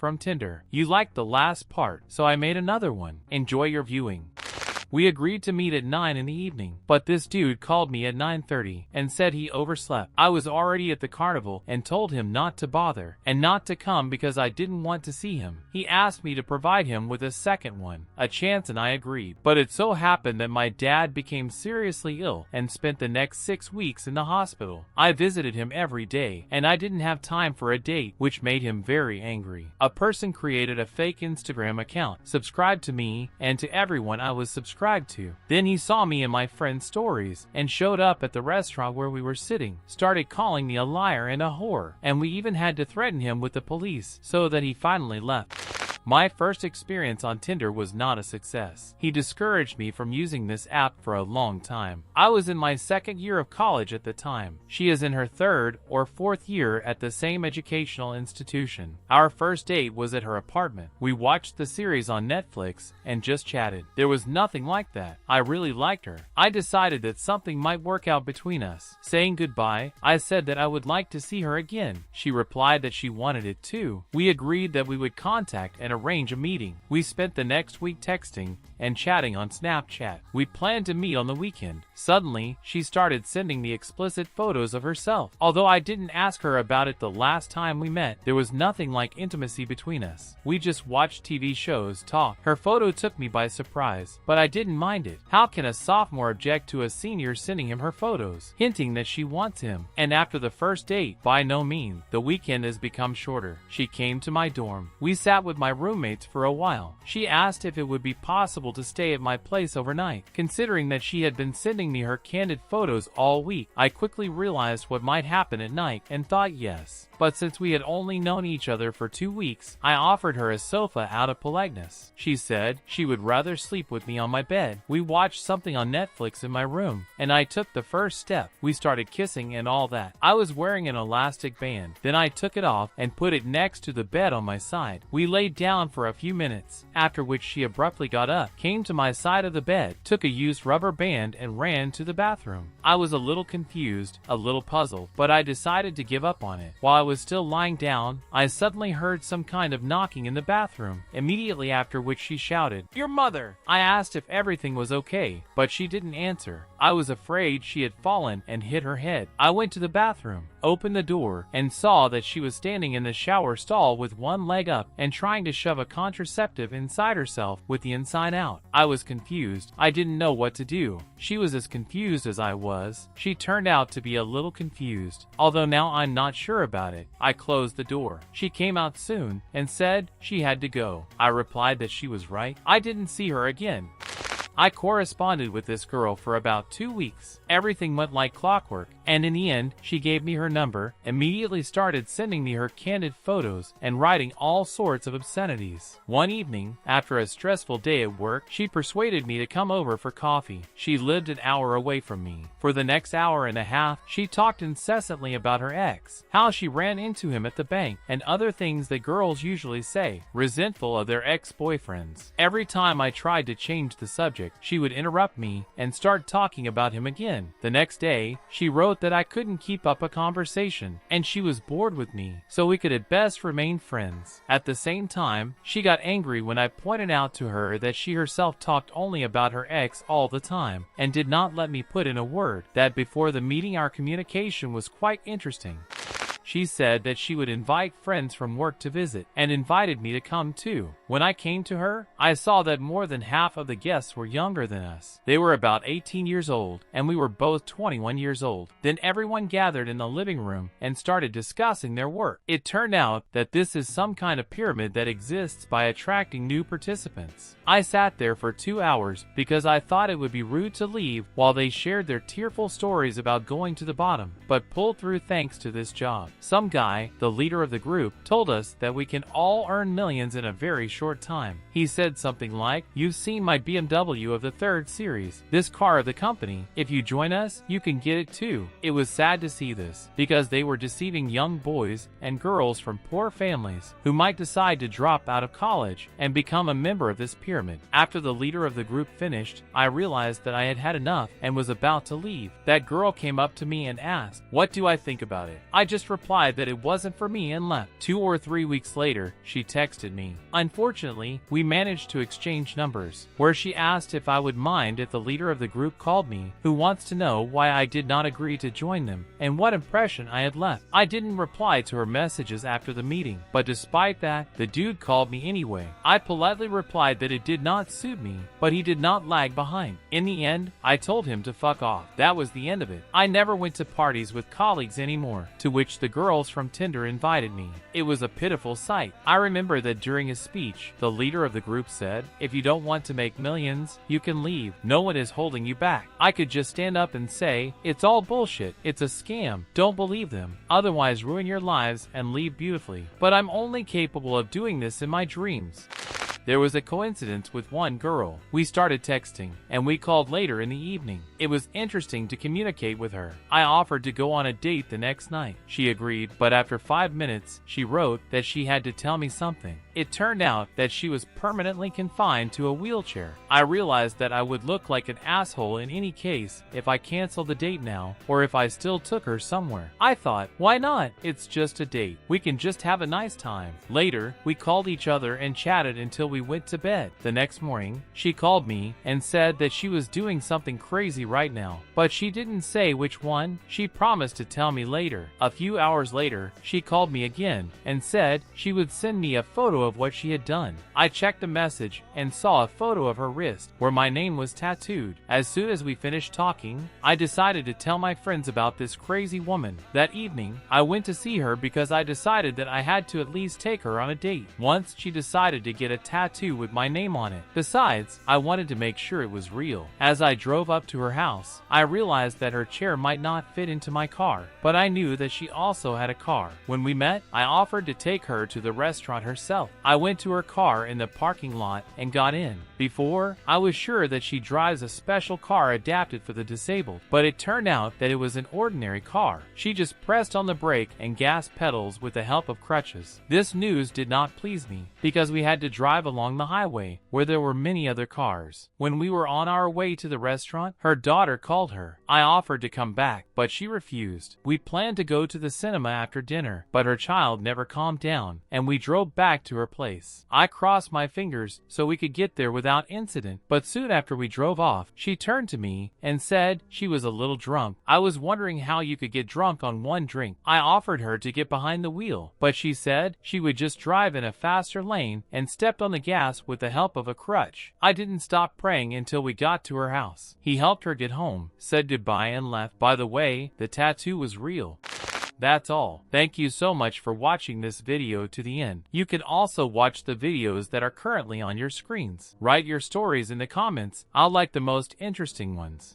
from Tinder. You liked the last part, so I made another one. Enjoy your viewing. We agreed to meet at 9 in the evening, but this dude called me at 9:30 and said he overslept. I was already at the carnival and told him not to bother and not to come because I didn't want to see him. He asked me to provide him with a second one, a chance, and I agreed. But it so happened that my dad became seriously ill and spent the next 6 weeks in the hospital. I visited him every day and I didn't have time for a date, which made him very angry. A person created a fake Instagram account, subscribed to me and to everyone I was subscribed to. Then he saw me in my friend's stories and showed up at the restaurant where we were sitting, started calling me a liar and a whore, and we even had to threaten him with the police so that he finally left. My first experience on Tinder was not a success. He discouraged me from using this app for a long time. I was in my second year of college at the time. She is in her third or fourth year at the same educational institution. Our first date was at her apartment. We watched the series on Netflix and just chatted. There was nothing like that. I really liked her. I decided that something might work out between us. Saying goodbye, I said that I would like to see her again. She replied that she wanted it too. We agreed that we would contact and arrange a meeting. We spent the next week texting and chatting on Snapchat. We planned to meet on the weekend. Suddenly, she started sending me explicit photos of herself. Although I didn't ask her about it the last time we met, there was nothing like intimacy between us. We just watched TV shows, talk. Her photo took me by surprise, but I didn't mind it. How can a sophomore object to a senior sending him her photos, hinting that she wants him? And after the first date, by no means, the weekend has become shorter. She came to my dorm. We sat with my roommates for a while. She asked if it would be possible to stay at my place overnight. Considering that she had been sending me her candid photos all week, I quickly realized what might happen at night and thought yes. But since we had only known each other for 2 weeks, I offered her a sofa out of politeness. She said she would rather sleep with me on my bed. We watched something on Netflix in my room, and I took the first step. We started kissing and all that. I was wearing an elastic band. Then I took it off and put it next to the bed on my side. We laid down for a few minutes, after which she abruptly got up, came to my side of the bed, took a used rubber band and ran to the bathroom. I was a little confused, a little puzzled, but I decided to give up on it. While I was still lying down, I suddenly heard some kind of knocking in the bathroom, immediately after which she shouted, "Your mother!" I asked if everything was okay, but she didn't answer. I was afraid she had fallen and hit her head. I went to the bathroom, opened the door, and saw that she was standing in the shower stall with one leg up and trying to shove a contraceptive inside herself with the inside out. I was confused. I didn't know what to do. She was as confused as I was. She turned out to be a little confused, although now I'm not sure about it. I closed the door. She came out soon and said she had to go. I replied that she was right. I didn't see her again. I corresponded with this girl for about 2 weeks. Everything went like clockwork, and in the end, she gave me her number, immediately started sending me her candid photos, and writing all sorts of obscenities. One evening, after a stressful day at work, she persuaded me to come over for coffee. She lived an hour away from me. For the next hour and a half, she talked incessantly about her ex, how she ran into him at the bank, and other things that girls usually say, resentful of their ex-boyfriends. Every time I tried to change the subject, she would interrupt me and start talking about him again. The next day, she wrote that I couldn't keep up a conversation and she was bored with me, so we could at best remain friends. At the same time, she got angry when I pointed out to her that she herself talked only about her ex all the time and did not let me put in a word, that before the meeting our communication was quite interesting. She said that she would invite friends from work to visit, and invited me to come too. When I came to her, I saw that more than half of the guests were younger than us. They were about 18 years old, and we were both 21 years old. Then everyone gathered in the living room and started discussing their work. It turned out that this is some kind of pyramid that exists by attracting new participants. I sat there for 2 hours because I thought it would be rude to leave while they shared their tearful stories about going to the bottom, but pulled through thanks to this job. Some guy, the leader of the group, told us that we can all earn millions in a very short time. He said something like, "You've seen my BMW of the 3rd series, this car of the company. If you join us, you can get it too." It was sad to see this, because they were deceiving young boys and girls from poor families who might decide to drop out of college and become a member of this pyramid. After the leader of the group finished, I realized that I had had enough and was about to leave. That girl came up to me and asked, "What do I think about it?" I just replied replied that it wasn't for me and left. 2 or 3 weeks later, she texted me. Unfortunately, we managed to exchange numbers, where she asked if I would mind if the leader of the group called me, who wants to know why I did not agree to join them, and what impression I had left. I didn't reply to her messages after the meeting, but despite that, the dude called me anyway. I politely replied that it did not suit me, but he did not lag behind. In the end, I told him to fuck off. That was the end of it. I never went to parties with colleagues anymore, to which the girls from Tinder invited me. It was a pitiful sight. I remember that during his speech, the leader of the group said, "If you don't want to make millions, you can leave. No one is holding you back." I could just stand up and say, "It's all bullshit. It's a scam. Don't believe them. Otherwise ruin your lives and leave beautifully." But I'm only capable of doing this in my dreams. There was a coincidence with one girl. We started texting, and we called later in the evening. It was interesting to communicate with her. I offered to go on a date the next night. She agreed, but after 5 minutes, she wrote that she had to tell me something. It turned out that she was permanently confined to a wheelchair. I realized that I would look like an asshole in any case if I canceled the date now, or if I still took her somewhere. I thought, why not? It's just a date. We can just have a nice time. Later, we called each other and chatted until we went to bed. The next morning, she called me and said that she was doing something crazy right now, but she didn't say which one. She promised to tell me later. A few hours later, she called me again and said she would send me a photo of what she had done. I checked the message and saw a photo of her wrist where my name was tattooed. As soon as we finished talking, I decided to tell my friends about this crazy woman. That evening, I went to see her because I decided that I had to at least take her on a date. Once she decided to get a tattoo with my name on it. Besides, I wanted to make sure it was real. As I drove up to her house, I realized that her chair might not fit into my car, but I knew that she also had a car. When we met, I offered to take her to the restaurant herself. I went to her car in the parking lot and got in. Before, I was sure that she drives a special car adapted for the disabled, but it turned out that it was an ordinary car. She just pressed on the brake and gas pedals with the help of crutches. This news did not please me, because we had to drive along the highway where there were many other cars. When we were on our way to the restaurant, her daughter called her. I offered to come back, but she refused. We planned to go to the cinema after dinner, but her child never calmed down, and we drove back to her place. I crossed my fingers so we could get there without incident, but soon after we drove off, she turned to me and said she was a little drunk. I was wondering how you could get drunk on one drink. I offered her to get behind the wheel, but she said she would just drive in a faster lane and stepped on the gas with the help of a crutch. I didn't stop praying until we got to her house. He helped her get home, said goodbye and left. By the way, the tattoo was real. That's all. Thank you so much for watching this video to the end. You can also watch the videos that are currently on your screens. Write your stories in the comments. I'll like the most interesting ones.